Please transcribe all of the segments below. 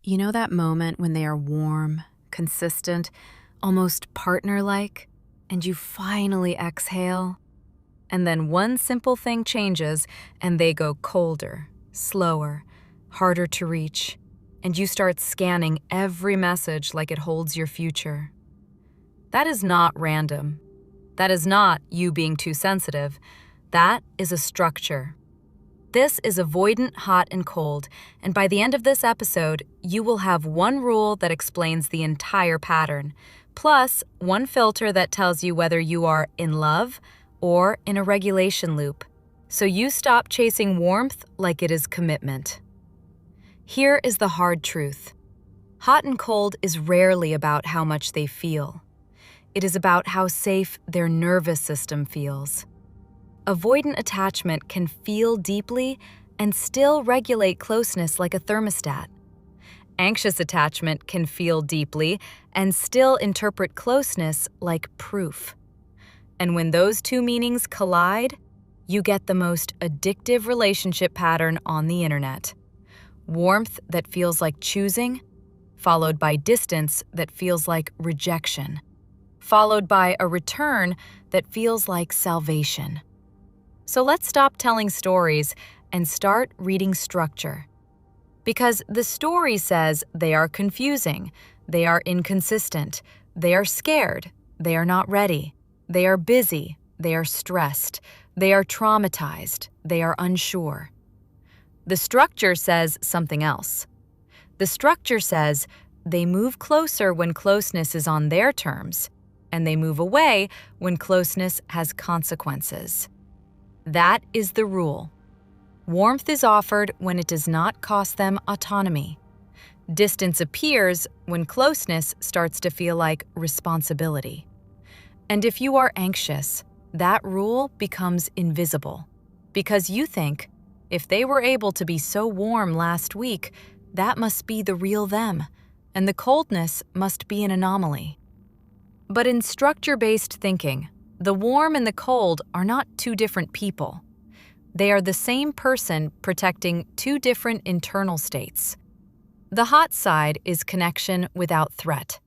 You know that moment when they are warm, consistent, almost partner-like, and you finally exhale? And then one simple thing changes and they go colder, slower, harder to reach, and you start scanning every message like it holds your future. That is not random. That is not you being too sensitive. That is a structure. This is Avoidant, Hot, and Cold, and by the end of this episode, you will have one rule that explains the entire pattern, plus one filter that tells you whether you are in love or in a regulation loop, so you stop chasing warmth like it is commitment. Here is the hard truth. Hot and cold is rarely about how much they feel. It is about how safe their nervous system feels. Avoidant attachment can feel deeply and still regulate closeness like a thermostat. Anxious attachment can feel deeply and still interpret closeness like proof. And when those two meanings collide, you get the most addictive relationship pattern on the internet. Warmth that feels like choosing, followed by distance that feels like rejection, followed by a return that feels like salvation. So let's stop telling stories and start reading structure. Because the story says they are confusing, they are inconsistent, they are scared, they are not ready, they are busy, they are stressed, they are traumatized, they are unsure. The structure says something else. The structure says they move closer when closeness is on their terms, and they move away when closeness has consequences. That is the rule. Warmth is offered when it does not cost them autonomy. Distance appears when closeness starts to feel like responsibility. And if you are anxious, that rule becomes invisible. Because you think, if they were able to be so warm last week, that must be the real them, and the coldness must be an anomaly. But in structure-based thinking, the warm and the cold are not two different people. They are the same person protecting two different internal states. The hot side is connection without threat.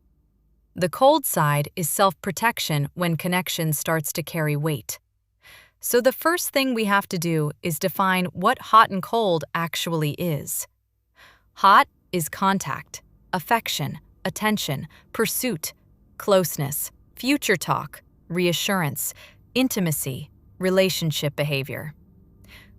The cold side is self-protection when connection starts to carry weight. So the first thing we have to do is define what hot and cold actually is. Hot is contact, affection, attention, pursuit, closeness, future talk, reassurance, intimacy, relationship behavior.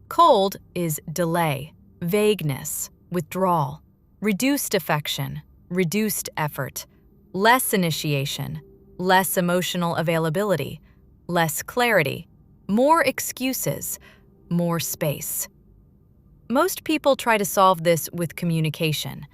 Cold is delay, vagueness, withdrawal, reduced affection, reduced effort, less initiation, less emotional availability, less clarity, more excuses, more space. Most people try to solve this with communication.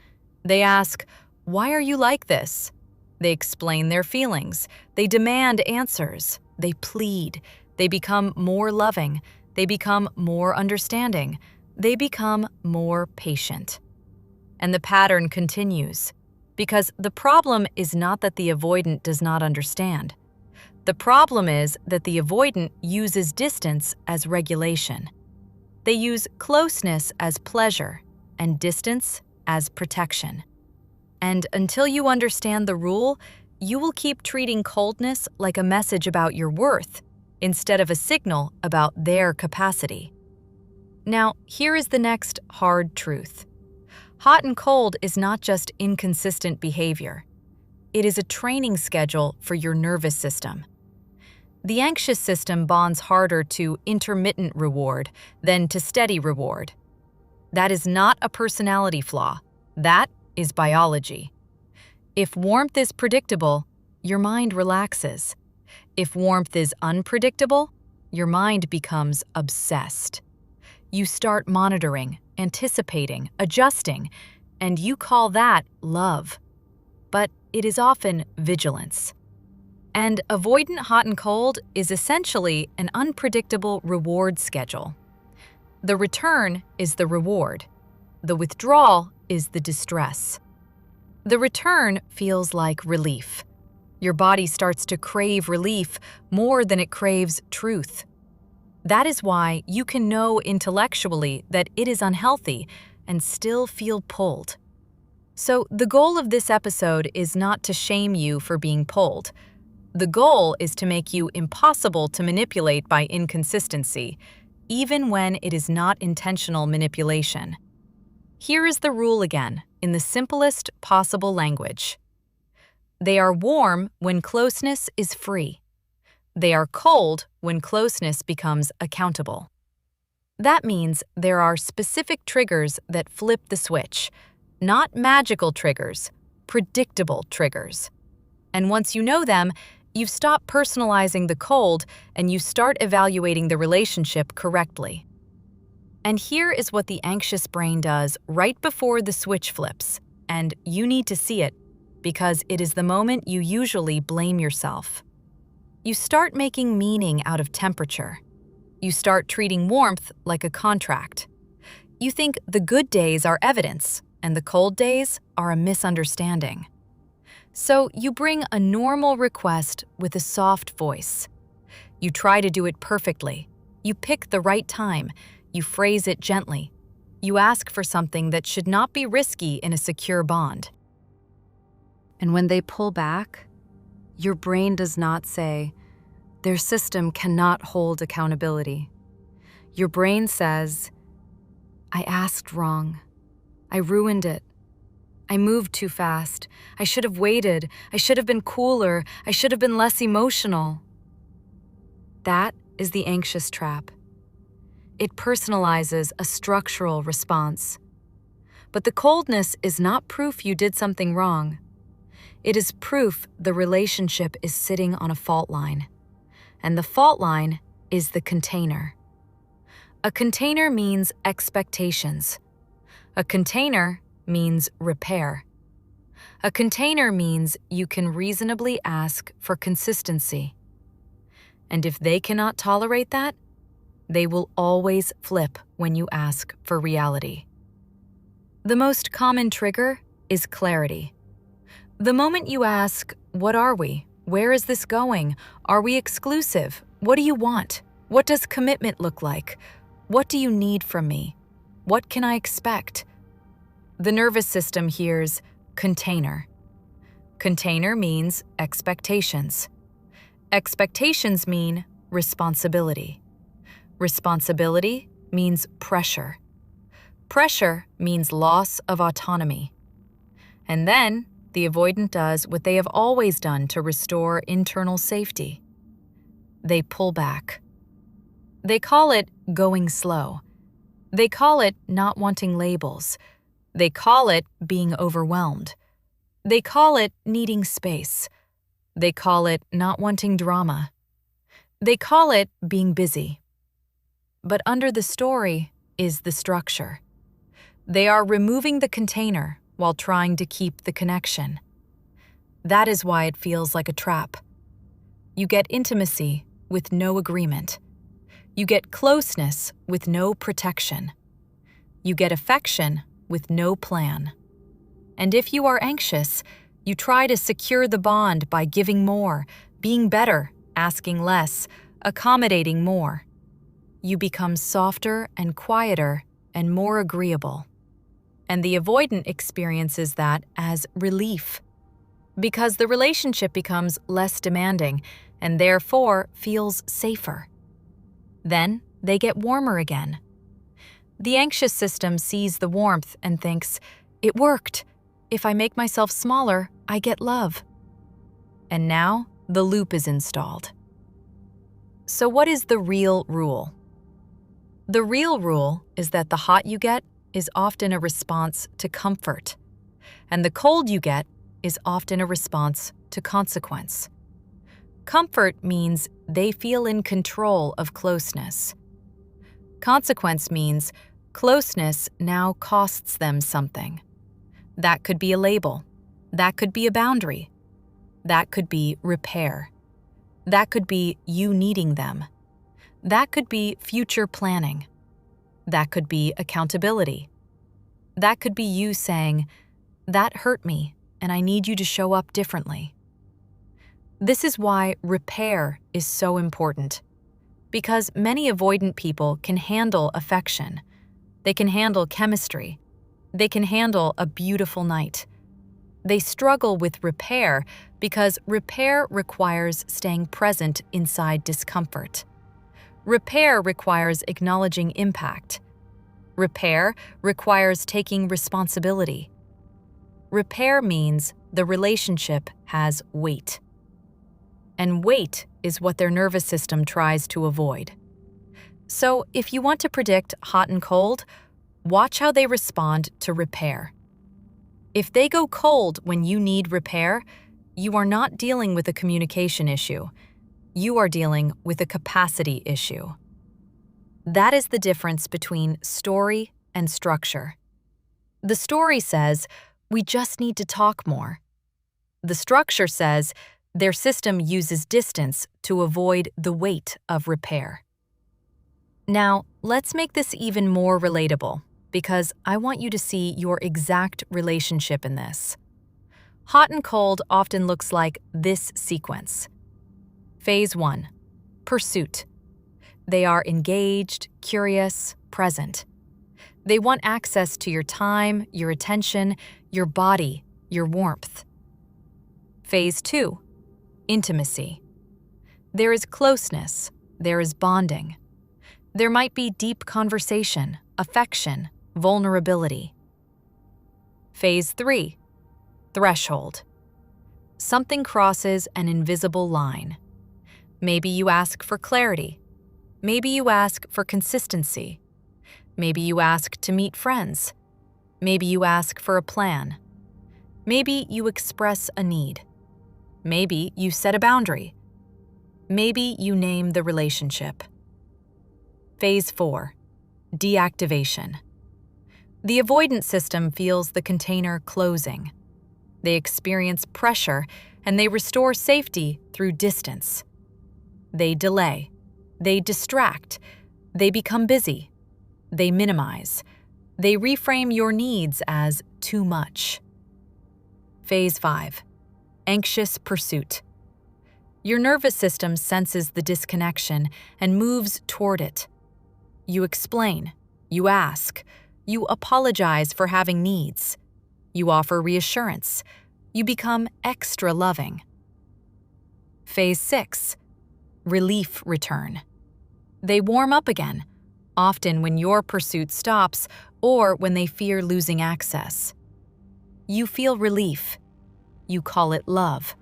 They ask, "Why are you like this?" They explain their feelings. They demand answers. They plead. They become more loving. They become more understanding. They become more patient. And the pattern continues. Because the problem is not that the avoidant does not understand. The problem is that the avoidant uses distance as regulation. They use closeness as pleasure and distance as protection. And until you understand the rule, you will keep treating coldness like a message about your worth instead of a signal about their capacity. Now, here is the next hard truth. Hot and cold is not just inconsistent behavior. It is a training schedule for your nervous system. The anxious system bonds harder to intermittent reward than to steady reward. That is not a personality flaw. That is biology. If warmth is predictable, your mind relaxes. If warmth is unpredictable, your mind becomes obsessed. You start monitoring, anticipating, adjusting, and you call that love. But it is often vigilance. And avoidant hot and cold is essentially an unpredictable reward schedule. The return is the reward. The withdrawal is the distress. The return feels like relief. Your body starts to crave relief more than it craves truth. That is why you can know intellectually that it is unhealthy and still feel pulled. So, the goal of this episode is not to shame you for being pulled. The goal is to make you impossible to manipulate by inconsistency, even when it is not intentional manipulation. Here is the rule again, in the simplest possible language. They are warm when closeness is free. They are cold when closeness becomes accountable. That means there are specific triggers that flip the switch, not magical triggers, predictable triggers. And once you know them, you stop personalizing the cold and you start evaluating the relationship correctly. And here is what the anxious brain does right before the switch flips, and you need to see it because it is the moment you usually blame yourself. You start making meaning out of temperature. You start treating warmth like a contract. You think the good days are evidence and the cold days are a misunderstanding. So you bring a normal request with a soft voice. You try to do it perfectly. You pick the right time. You phrase it gently. You ask for something that should not be risky in a secure bond. And when they pull back, your brain does not say, their system cannot hold accountability. Your brain says, I asked wrong. I ruined it. I moved too fast. I should have waited. I should have been cooler. I should have been less emotional. That is the anxious trap. It personalizes a structural response. But the coldness is not proof you did something wrong. It is proof the relationship is sitting on a fault line. And the fault line is the container. A container means expectations. A container means repair. A container means you can reasonably ask for consistency. And if they cannot tolerate that, they will always flip when you ask for reality. The most common trigger is clarity. The moment you ask, what are we? Where is this going? Are we exclusive? What do you want? What does commitment look like? What do you need from me? What can I expect? The nervous system hears container. Container means expectations. Expectations mean responsibility. Responsibility means pressure. Pressure means loss of autonomy. And then the avoidant does what they have always done to restore internal safety. They pull back. They call it going slow. They call it not wanting labels. They call it being overwhelmed. They call it needing space. They call it not wanting drama. They call it being busy. But under the story is the structure. They are removing the container while trying to keep the connection. That is why it feels like a trap. You get intimacy with no agreement. You get closeness with no protection. You get affection with no plan. And if you are anxious, you try to secure the bond by giving more, being better, asking less, accommodating more. You become softer and quieter and more agreeable. And the avoidant experiences that as relief, because the relationship becomes less demanding and therefore feels safer. Then they get warmer again. The anxious system sees the warmth and thinks, it worked. If I make myself smaller, I get love. And now the loop is installed. So what is the real rule? The real rule is that the hot you get is often a response to comfort, and the cold you get is often a response to consequence. Comfort means they feel in control of closeness. Consequence means closeness now costs them something. That could be a label. That could be a boundary. That could be repair. That could be you needing them. That could be future planning. That could be accountability. That could be you saying, that hurt me, and I need you to show up differently. This is why repair is so important, because many avoidant people can handle affection. They can handle chemistry. They can handle a beautiful night. They struggle with repair because repair requires staying present inside discomfort. Repair requires acknowledging impact. Repair requires taking responsibility. Repair means the relationship has weight. And weight is what their nervous system tries to avoid. So if you want to predict hot and cold, watch how they respond to repair. If they go cold when you need repair, you are not dealing with a communication issue. You are dealing with a capacity issue. That is the difference between story and structure. The story says, we just need to talk more. The structure says, their system uses distance to avoid the weight of repair. Now, let's make this even more relatable, because I want you to see your exact relationship in this. Hot and cold often looks like this sequence. Phase 1. Pursuit. They are engaged, curious, present. They want access to your time, your attention, your body, your warmth. Phase 2. Intimacy. There is closeness. There is bonding. There might be deep conversation, affection, vulnerability. Phase 3. Threshold. Something crosses an invisible line. Maybe you ask for clarity. Maybe you ask for consistency. Maybe you ask to meet friends. Maybe you ask for a plan. Maybe you express a need. Maybe you set a boundary. Maybe you name the relationship. Phase 4. Deactivation. The avoidant system feels the container closing. They experience pressure and they restore safety through distance. They delay. They distract. They become busy. They minimize. They reframe your needs as too much. Phase 5. Anxious pursuit. Your nervous system senses the disconnection and moves toward it. You explain. You ask. You apologize for having needs. You offer reassurance. You become extra loving. Phase 6. Relief return. They warm up again, often when your pursuit stops or when they fear losing access. You feel relief. You call it love.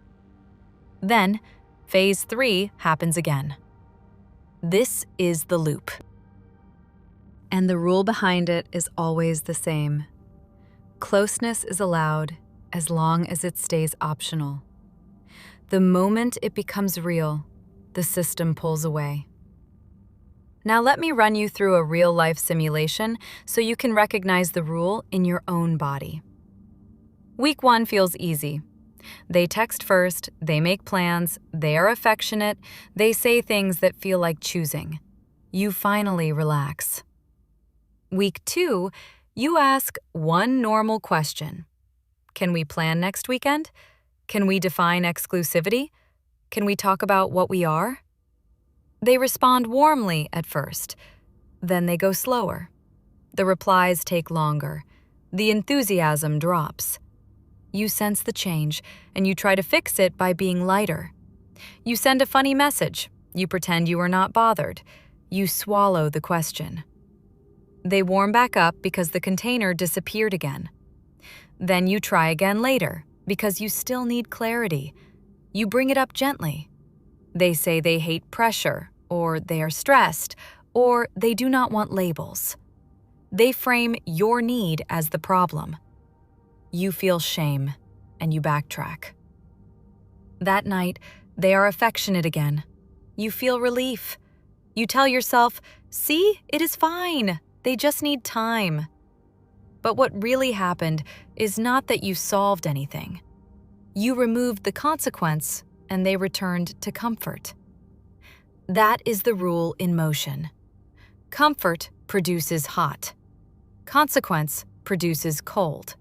Then, phase 3 happens again. This is the loop. And the rule behind it is always the same. Closeness is allowed as long as it stays optional. The moment it becomes real, the system pulls away. Now let me run you through a real-life simulation so you can recognize the rule in your own body. Week 1 feels easy. They text first, they make plans, they are affectionate, they say things that feel like choosing. You finally relax. Week 2, you ask one normal question. Can we plan next weekend? Can we define exclusivity? Can we talk about what we are? They respond warmly at first. Then they go slower. The replies take longer. The enthusiasm drops. You sense the change, and you try to fix it by being lighter. You send a funny message. You pretend you are not bothered. You swallow the question. They warm back up because the container disappeared again. Then you try again later because you still need clarity. You bring it up gently. They say they hate pressure, or they are stressed, or they do not want labels. They frame your need as the problem. You feel shame, and you backtrack. That night, they are affectionate again. You feel relief. You tell yourself, "See, it is fine. They just need time." But what really happened is not that you solved anything. You removed the consequence, and they returned to comfort. That is the rule in motion. Comfort produces hot. Consequence produces cold.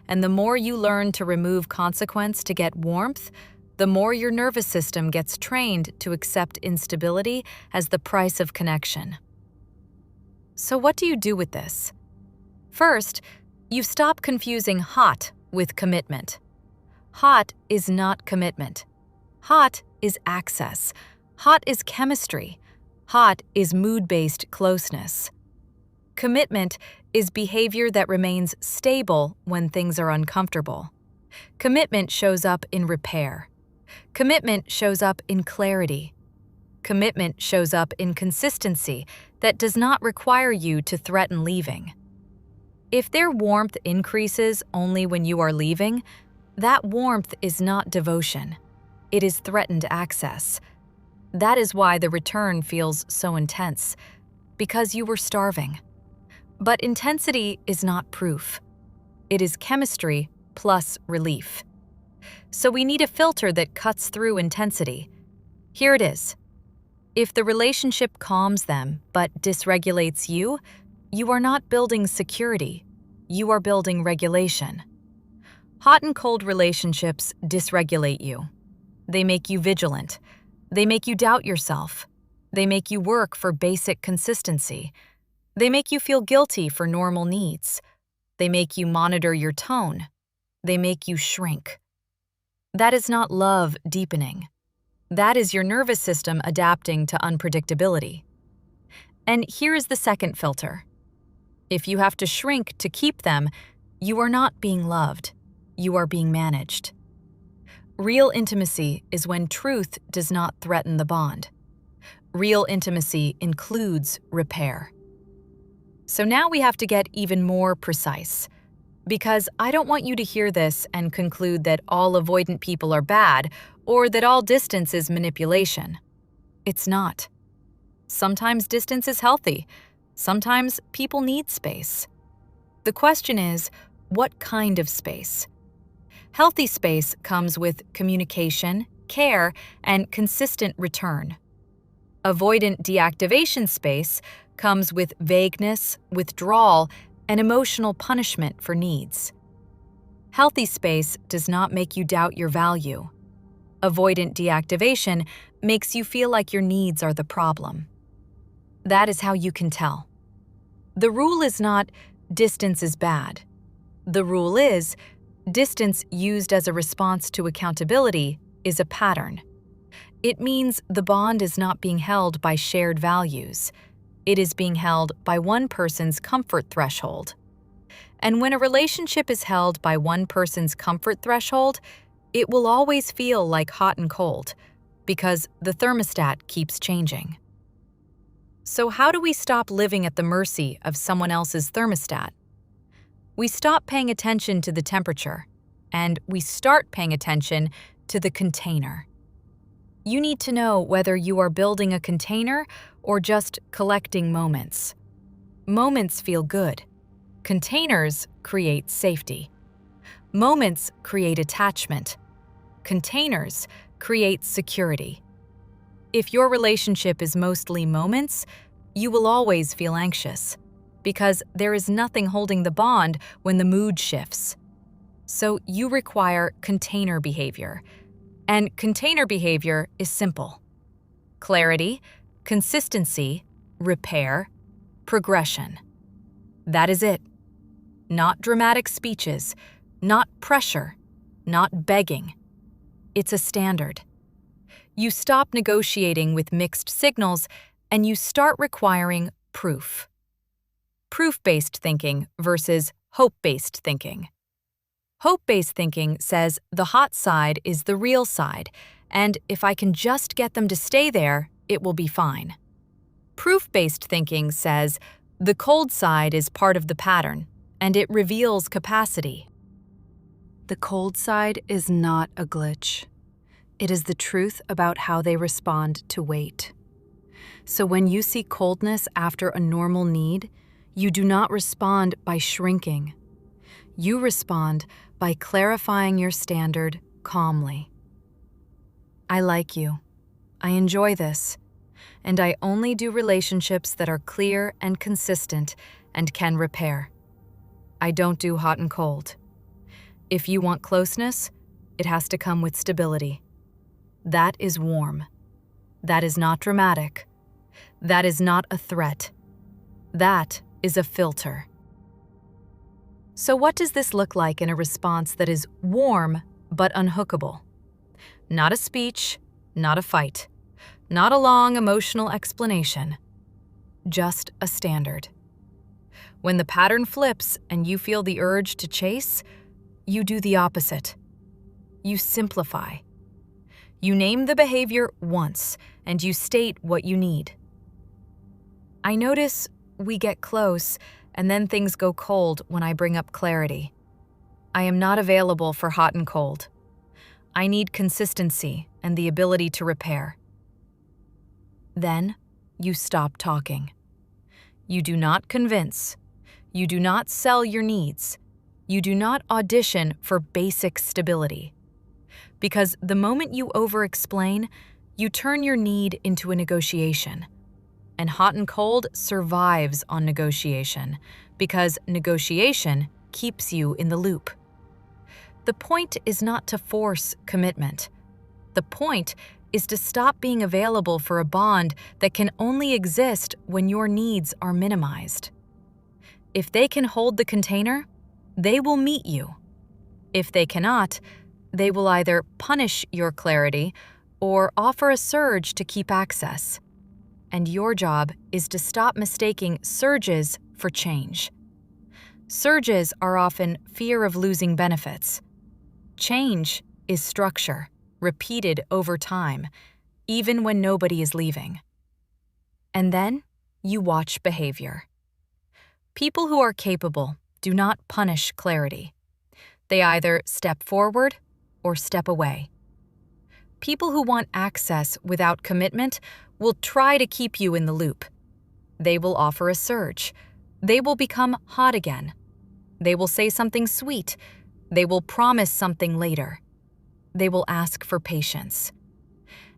And the more you learn to remove consequence to get warmth, the more your nervous system gets trained to accept instability as the price of connection. So what do you do with this? First, You stop confusing hot with commitment. Hot is not commitment. Hot is access. Hot is chemistry. Hot is mood-based closeness. Commitment is behavior that remains stable when things are uncomfortable. Commitment shows up in repair. Commitment shows up in clarity. Commitment shows up in consistency that does not require you to threaten leaving. If their warmth increases only when you are leaving, that warmth is not devotion. It is threatened access. That is why the return feels so intense, because you were starving. But intensity is not proof. It is chemistry plus relief. So we need a filter that cuts through intensity. Here it is. If the relationship calms them but dysregulates you, you are not building security. You are building regulation. Hot and cold relationships dysregulate you. They make you vigilant. They make you doubt yourself. They make you work for basic consistency. They make you feel guilty for normal needs. They make you monitor your tone. They make you shrink. That is not love deepening. That is your nervous system adapting to unpredictability. And here is the second filter. If you have to shrink to keep them, you are not being loved. You are being managed. Real intimacy is when truth does not threaten the bond. Real intimacy includes repair. So now we have to get even more precise, because I don't want you to hear this and conclude that all avoidant people are bad or that all distance is manipulation. It's not. Sometimes distance is healthy. Sometimes people need space. The question is, what kind of space? Healthy space comes with communication, care, and consistent return. Avoidant deactivation space comes with vagueness, withdrawal, and emotional punishment for needs. Healthy space does not make you doubt your value. Avoidant deactivation makes you feel like your needs are the problem. That is how you can tell. The rule is not distance is bad. The rule is distance used as a response to accountability is a pattern. It means the bond is not being held by shared values. It is being held by one person's comfort threshold. And when a relationship is held by one person's comfort threshold, it will always feel like hot and cold, because the thermostat keeps changing. So how do we stop living at the mercy of someone else's thermostat? We stop paying attention to the temperature, and we start paying attention to the container. You need to know whether you are building a container or just collecting moments. Moments feel good. Containers create safety. Moments create attachment. Containers create security. If your relationship is mostly moments, you will always feel anxious, because there is nothing holding the bond when the mood shifts. So you require container behavior. And container behavior is simple. Clarity, consistency, repair, progression. That is it. Not dramatic speeches, not pressure, not begging. It's a standard. You stop negotiating with mixed signals and you start requiring proof. Proof-based thinking versus hope-based thinking. Hope-based thinking says the hot side is the real side, and if I can just get them to stay there, it will be fine. Proof-based thinking says the cold side is part of the pattern, and it reveals capacity. The cold side is not a glitch. It is the truth about how they respond to wait. So when you see coldness after a normal need, you do not respond by shrinking. You respond by clarifying your standard calmly. I like you. I enjoy this. And I only do relationships that are clear and consistent and can repair. I don't do hot and cold. If you want closeness, it has to come with stability. That is warm. That is not dramatic. That is not a threat. That is a filter. So what does this look like in a response that is warm but unhookable? Not a speech, not a fight, not a long emotional explanation, just a standard. When the pattern flips and you feel the urge to chase, you do the opposite. You simplify. You name the behavior once and you state what you need. I notice we get close and then things go cold when I bring up clarity. I am not available for hot and cold. I need consistency and the ability to repair. Then you stop talking. You do not convince. You do not sell your needs. You do not audition for basic stability. Because the moment you over-explain, you turn your need into a negotiation. And hot and cold survives on negotiation, because negotiation keeps you in the loop. The point is not to force commitment. The point is to stop being available for a bond that can only exist when your needs are minimized. If they can hold the container, they will meet you. If they cannot, they will either punish your clarity or offer a surge to keep access. And your job is to stop mistaking surges for change. Surges are often fear of losing benefits. Change is structure, repeated over time, even when nobody is leaving. And then you watch behavior. People who are capable do not punish clarity. They either step forward or step away. People who want access without commitment will try to keep you in the loop. They will offer a surge. They will become hot again. They will say something sweet. They will promise something later. They will ask for patience.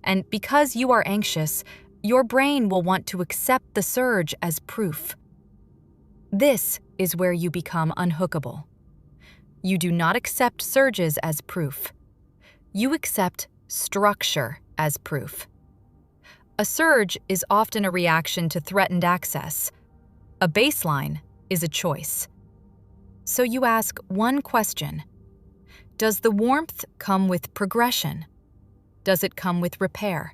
And because you are anxious, your brain will want to accept the surge as proof. This is where you become unhookable. You do not accept surges as proof. You accept structure as proof. A surge is often a reaction to threatened access. A baseline is a choice. So you ask one question. Does the warmth come with progression? Does it come with repair?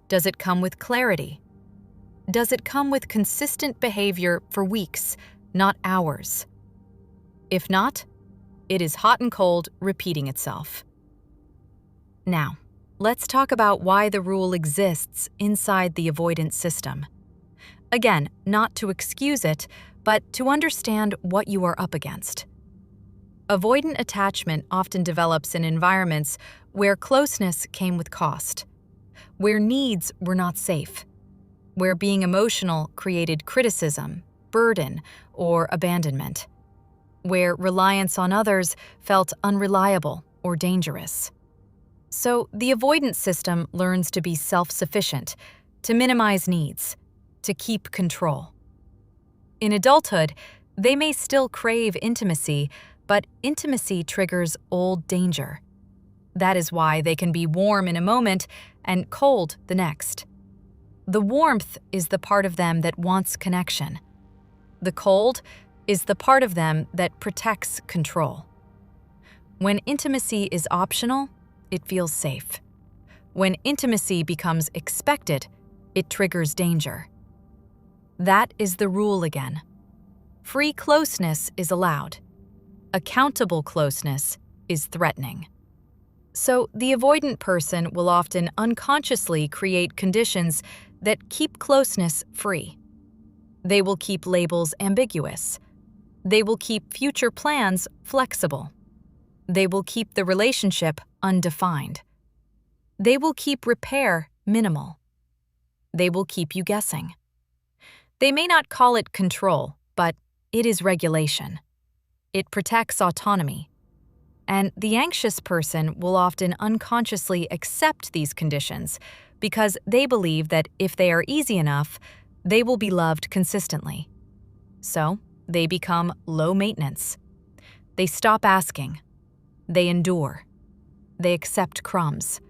Does it come with clarity? Does it come with consistent behavior for weeks, not hours? If not, it is hot and cold repeating itself. Now, let's talk about why the rule exists inside the avoidant system. Again, not to excuse it, but to understand what you are up against. Avoidant attachment often develops in environments where closeness came with cost, where needs were not safe, where being emotional created criticism, burden, or abandonment, where reliance on others felt unreliable or dangerous. So the avoidant system learns to be self-sufficient, to minimize needs, to keep control. In adulthood, they may still crave intimacy, but intimacy triggers old danger. That is why they can be warm in a moment and cold the next. The warmth is the part of them that wants connection. The cold is the part of them that protects control. When intimacy is optional, it feels safe. When intimacy becomes expected, it triggers danger. That is the rule again. Free closeness is allowed. Accountable closeness is threatening. So the avoidant person will often unconsciously create conditions that keep closeness free. They will keep labels ambiguous. They will keep future plans flexible. They will keep the relationship undefined. They will keep repair minimal. They will keep you guessing. They may not call it control, but it is regulation. It protects autonomy. And the anxious person will often unconsciously accept these conditions because they believe that if they are easy enough, they will be loved consistently. So, they become low maintenance. They stop asking. They endure. They accept crumbs.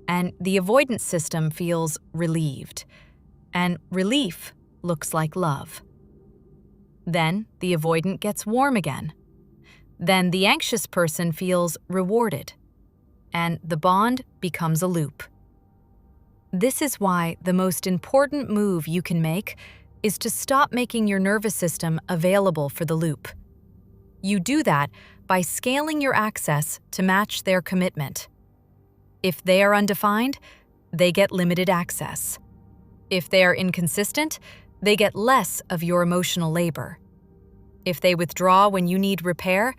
And the avoidance system feels relieved. And relief looks like love. Then the avoidant gets warm again, Then the anxious person feels rewarded, and the bond becomes a loop. This is why the most important move you can make is to stop making your nervous system available for the loop. You do that by scaling your access to match their commitment. If they are undefined, they get limited access. If they are inconsistent, they get less of your emotional labor. If they withdraw when you need repair,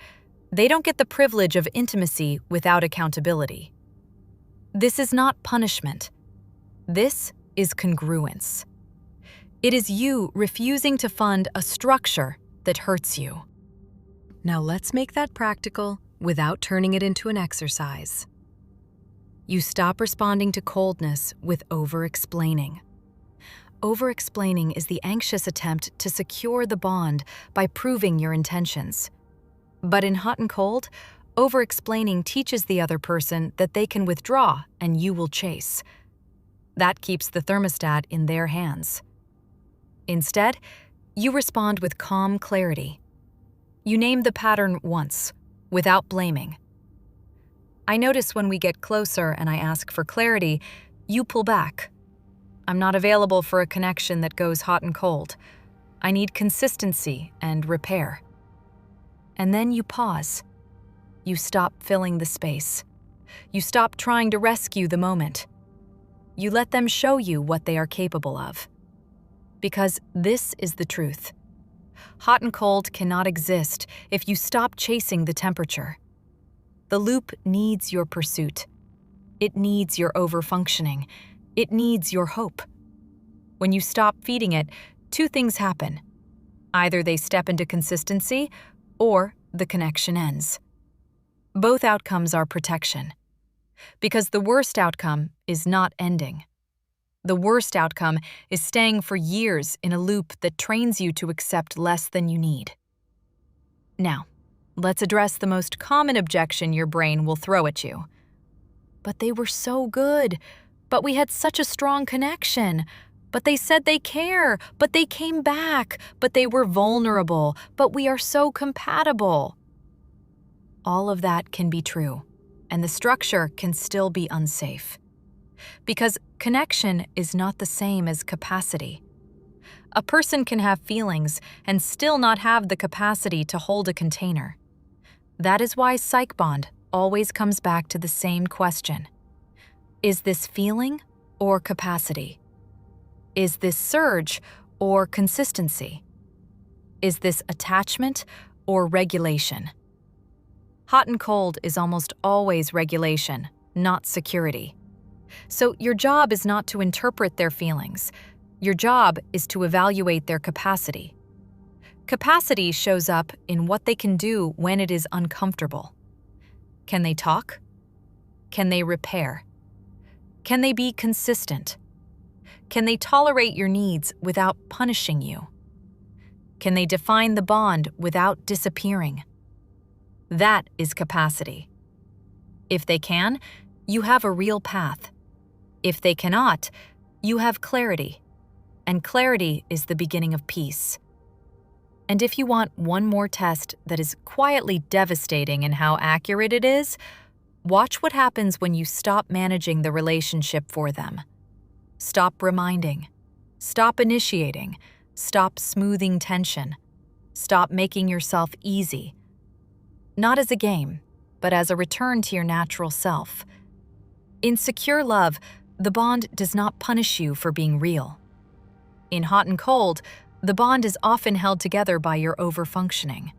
they don't get the privilege of intimacy without accountability. This is not punishment. This is congruence. It is you refusing to fund a structure that hurts you. Now let's make that practical without turning it into an exercise. You stop responding to coldness with over-explaining. Over-explaining is the anxious attempt to secure the bond by proving your intentions. But in hot and cold, over-explaining teaches the other person that they can withdraw and you will chase. That keeps the thermostat in their hands. Instead, you respond with calm clarity. You name the pattern once, without blaming. I notice when we get closer and I ask for clarity, you pull back. I'm not available for a connection that goes hot and cold. I need consistency and repair. And then you pause. You stop filling the space. You stop trying to rescue the moment. You let them show you what they are capable of. Because this is the truth. Hot and cold cannot exist if you stop chasing the temperature. The loop needs your pursuit. It needs your overfunctioning. It needs your hope. When you stop feeding it, two things happen. Either they step into consistency, or the connection ends. Both outcomes are protection. Because the worst outcome is not ending. The worst outcome is staying for years in a loop that trains you to accept less than you need. Now, let's address the most common objection your brain will throw at you. But they were so good. But we had such a strong connection. But they said they care. But they came back. But they were vulnerable. But we are so compatible. All of that can be true, and the structure can still be unsafe. Because connection is not the same as capacity. A person can have feelings and still not have the capacity to hold a container. That is why PsychBond always comes back to the same question. Is this feeling or capacity? Is this surge or consistency? Is this attachment or regulation? Hot and cold is almost always regulation, not security. So your job is not to interpret their feelings. Your job is to evaluate their capacity. Capacity shows up in what they can do when it is uncomfortable. Can they talk? Can they repair? Can they be consistent? Can they tolerate your needs without punishing you? Can they define the bond without disappearing? That is capacity. If they can, you have a real path. If they cannot, you have clarity. And clarity is the beginning of peace. And if you want one more test that is quietly devastating in how accurate it is, watch what happens when you stop managing the relationship for them. Stop reminding. Stop initiating. Stop smoothing tension. Stop making yourself easy. Not as a game, but as a return to your natural self. In secure love, the bond does not punish you for being real. In hot and cold, the bond is often held together by your overfunctioning.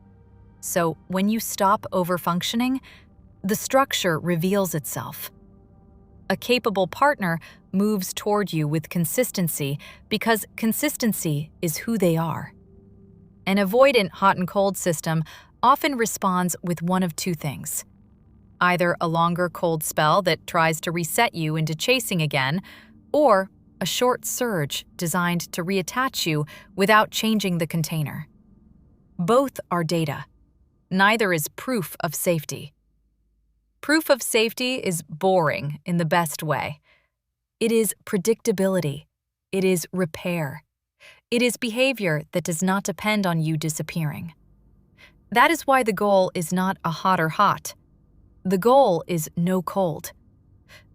So when you stop overfunctioning, the structure reveals itself. A capable partner moves toward you with consistency because consistency is who they are. An avoidant hot and cold system often responds with one of two things. Either a longer cold spell that tries to reset you into chasing again, or a short surge designed to reattach you without changing the container. Both are data. Neither is proof of safety. Proof of safety is boring in the best way. It is predictability. It is repair. It is behavior that does not depend on you disappearing. That is why the goal is not a hot or hot. The goal is no cold.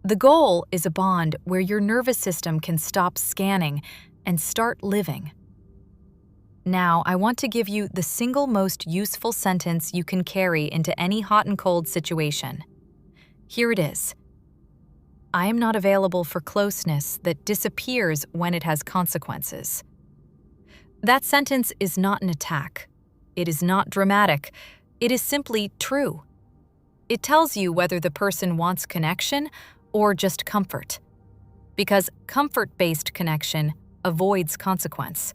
The goal is a bond where your nervous system can stop scanning and start living. Now, I want to give you the single most useful sentence you can carry into any hot and cold situation. Here it is. I am not available for closeness that disappears when it has consequences. That sentence is not an attack. It is not dramatic. It is simply true. It tells you whether the person wants connection or just comfort. Because comfort-based connection avoids consequence.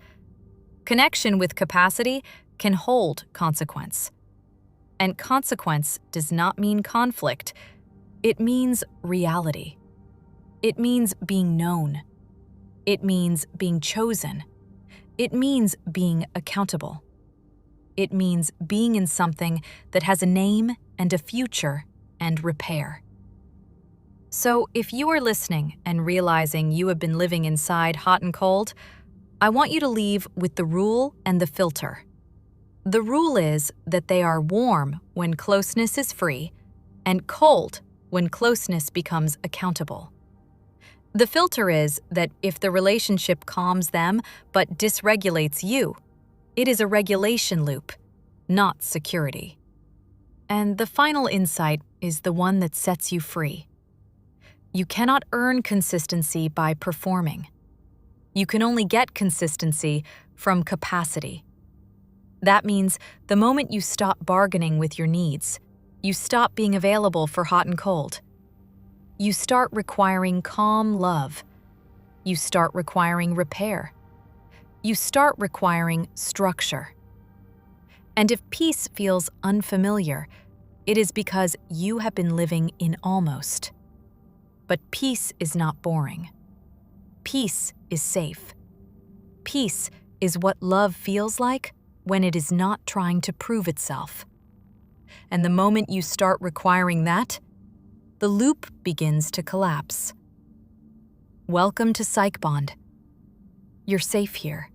Connection with capacity can hold consequence. And consequence does not mean conflict. It means reality. It means being known. It means being chosen. It means being accountable. It means being in something that has a name and a future and repair. So if you are listening and realizing you have been living inside hot and cold, I want you to leave with the rule and the filter. The rule is that they are warm when closeness is free and cold when closeness becomes accountable. The filter is that if the relationship calms them but dysregulates you, it is a regulation loop, not security. And the final insight is the one that sets you free. You cannot earn consistency by performing. You can only get consistency from capacity. That means the moment you stop bargaining with your needs, you stop being available for hot and cold. You start requiring calm love. You start requiring repair. You start requiring structure. And if peace feels unfamiliar, it is because you have been living in almost. But peace is not boring. Peace is safe. Peace is what love feels like when it is not trying to prove itself. And the moment you start requiring that, the loop begins to collapse. Welcome to PsychBond. You're safe here.